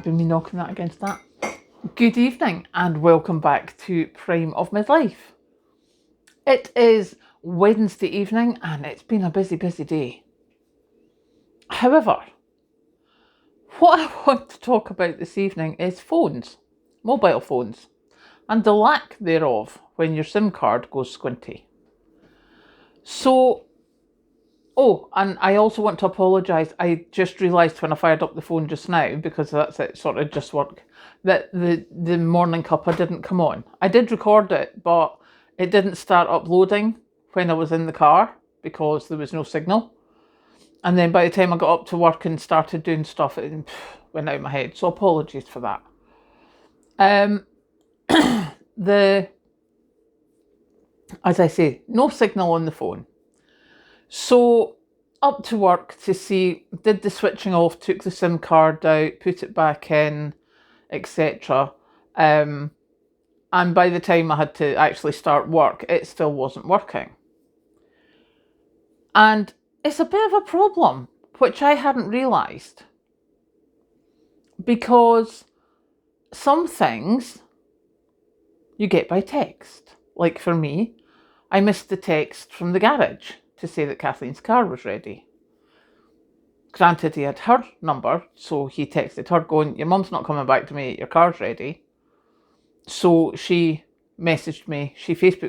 be me knocking that against that. Good evening and welcome back to Prime of Midlife. It is Wednesday evening and it's been a busy day. However, what I want to talk about this evening is phones, mobile phones, and the lack thereof when your SIM card goes squinty. And I also want to apologise. I just realised when I fired up the phone just now, because that's it, sort of just work, that the morning cuppa didn't come on. I did record it, but it didn't start uploading when I was in the car because there was no signal. And then by the time I got up to work and started doing stuff, it went out of my head. So apologies for that. As I say, no signal on the phone. So up to work to see, did the switching off, took the SIM card out, put it back in, etc. And by the time I had to actually start work, it still wasn't working. And it's a bit of a problem, which I hadn't realised. Because some things you get by text. Like for me, I missed the text from the garage to say that Kathleen's car was ready. Granted, he had her number, so he texted her going, your mum's not coming back to me, your car's ready. So she Facebook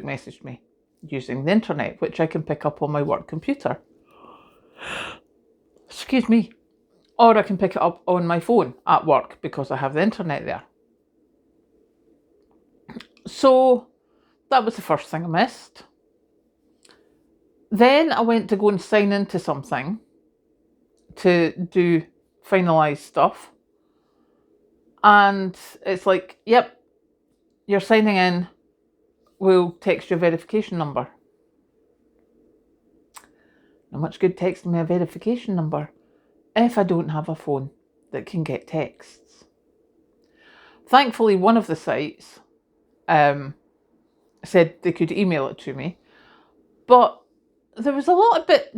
messaged me using the internet, which I can pick up on my work computer. Excuse me. Or I can pick it up on my phone at work because I have the internet there. So that was the first thing I missed. Then I went to go and sign into something to do finalised stuff. And it's like, yep, you're signing in, we'll text your verification number. Not much good texting me a verification number if I don't have a phone that can get texts. Thankfully, one of the sites said they could email it to me, but there was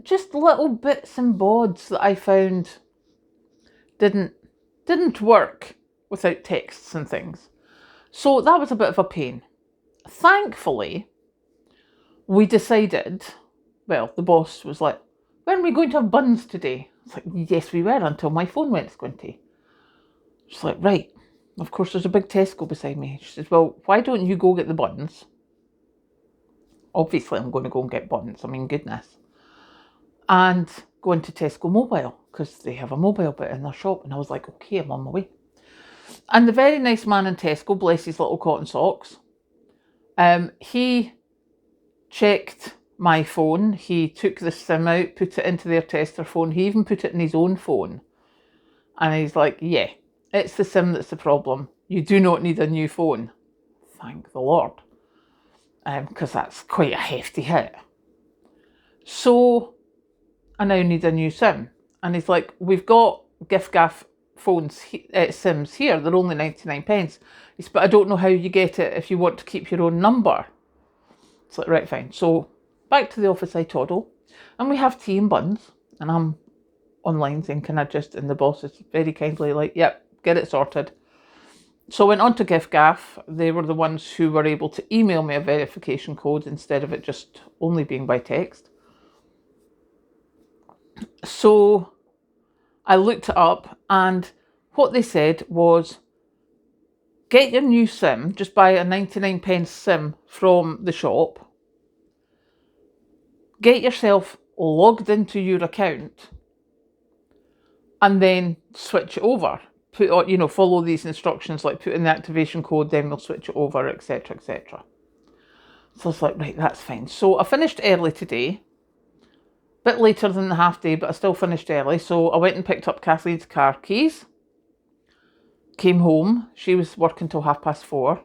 just little bits and bods that I found didn't work without texts and things. So that was a bit of a pain. Thankfully, we decided, well, the boss was like, when are we going to have buns today? I was like, yes, we were, until my phone went squinty. She's like, right. Of course, there's a big Tesco beside me. She says, well, why don't you go get the buns? Obviously, I'm going to go and get buns. I mean, goodness. And go into Tesco Mobile, because they have a mobile bit in their shop. And I was like, okay, I'm on my way. And the very nice man in Tesco, bless his little cotton socks, he checked my phone. He took the SIM out, put it into their tester phone. He even put it in his own phone. And he's like, yeah, it's the SIM that's the problem. You do not need a new phone. Thank the Lord. Because that's quite a hefty hit. So I now need a new SIM. And he's like, we've got giff-gaff phones, SIMs here. They're only 99 pence. He said, but I don't know how you get it if you want to keep your own number. It's like, right, fine. So back to the office I toddle. And we have tea and buns. And I'm online saying, can I just, and the boss is very kindly like, yep, get it sorted. So I went on to giff-gaff. They were the ones who were able to email me a verification code instead of it just only being by text. So I looked it up, and what they said was, get your new SIM, just buy a 99 pence SIM from the shop, get yourself logged into your account, and then switch it over. Follow these instructions, like put in the activation code, then we'll switch it over, etc, etc. So I was like, right, that's fine. So I finished early today, a bit later than the half day, but I still finished early. So I went and picked up Kathleen's car keys, came home. She was working till 4:30.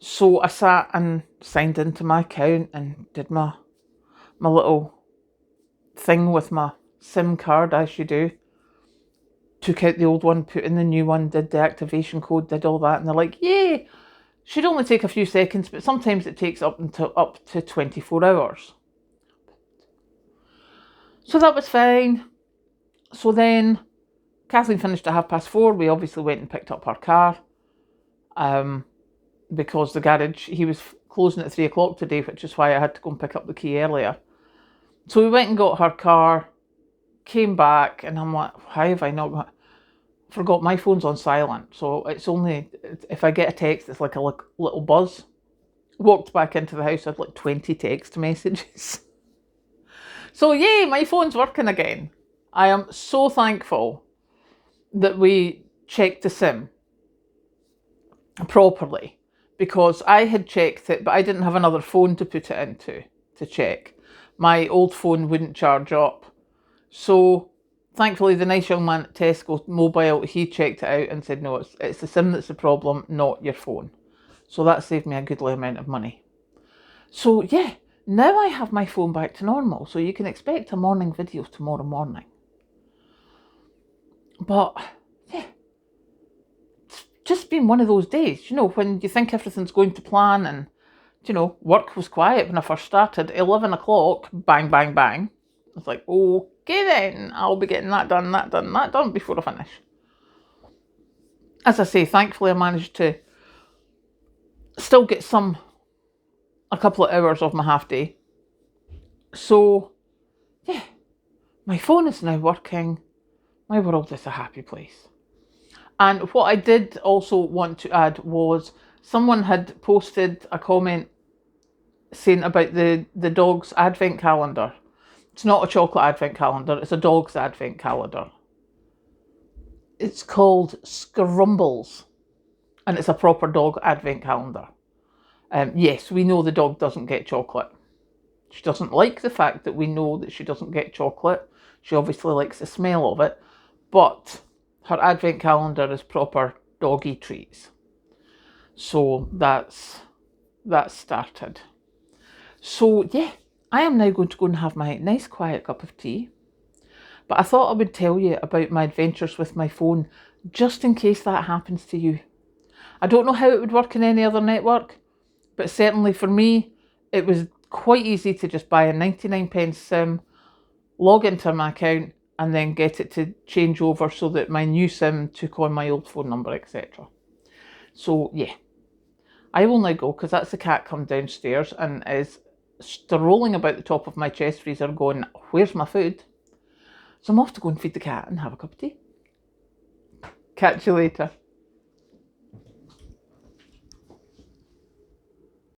So I sat and signed into my account and did my little thing with my SIM card, as you do. Took out the old one, put in the new one, did the activation code, did all that. And they're like, yay! Should only take a few seconds, but sometimes it takes up to 24 hours. So that was fine. So then Kathleen finished at 4:30. We obviously went and picked up her car because the garage, he was closing at 3 o'clock today, which is why I had to go and pick up the key earlier. So we went and got her car, came back, and I'm like, why have I not forgot my phone's on silent? So it's only, if I get a text, it's like a little buzz. Walked back into the house, I had like 20 text messages. So yay, my phone's working again. I am so thankful that we checked the SIM properly, because I had checked it, but I didn't have another phone to put it into to check. My old phone wouldn't charge up. So thankfully the nice young man at Tesco Mobile, he checked it out and said, no, it's the SIM that's the problem, not your phone. So that saved me a goodly amount of money. So yeah, now I have my phone back to normal. So you can expect a morning video tomorrow morning. But yeah, it's just been one of those days, you know, when you think everything's going to plan, and, you know, work was quiet when I first started. 11 o'clock, bang, bang, bang. It's like, okay then, I'll be getting that done before I finish. As I say, thankfully I managed to still get a couple of hours of my half day. So yeah, my phone is now working. My world is a happy place. And what I did also want to add was, someone had posted a comment saying about the dog's advent calendar. It's not a chocolate advent calendar, it's a dog's advent calendar. It's called Scrumbles, and it's a proper dog advent calendar. Yes, we know the dog doesn't get chocolate. She doesn't like the fact that we know that she doesn't get chocolate. She obviously likes the smell of it, but her advent calendar is proper doggy treats. So that's started. So yeah, I am now going to go and have my nice quiet cup of tea. But I thought I would tell you about my adventures with my phone, just in case that happens to you. I don't know how it would work in any other network, but certainly for me, it was quite easy to just buy a 99p SIM, log into my account, and then get it to change over so that my new SIM took on my old phone number, etc. So yeah, I will now go, because that's the cat come downstairs and is strolling about the top of my chest freezer going, where's my food? So I'm off to go and feed the cat and have a cup of tea. Catch you later.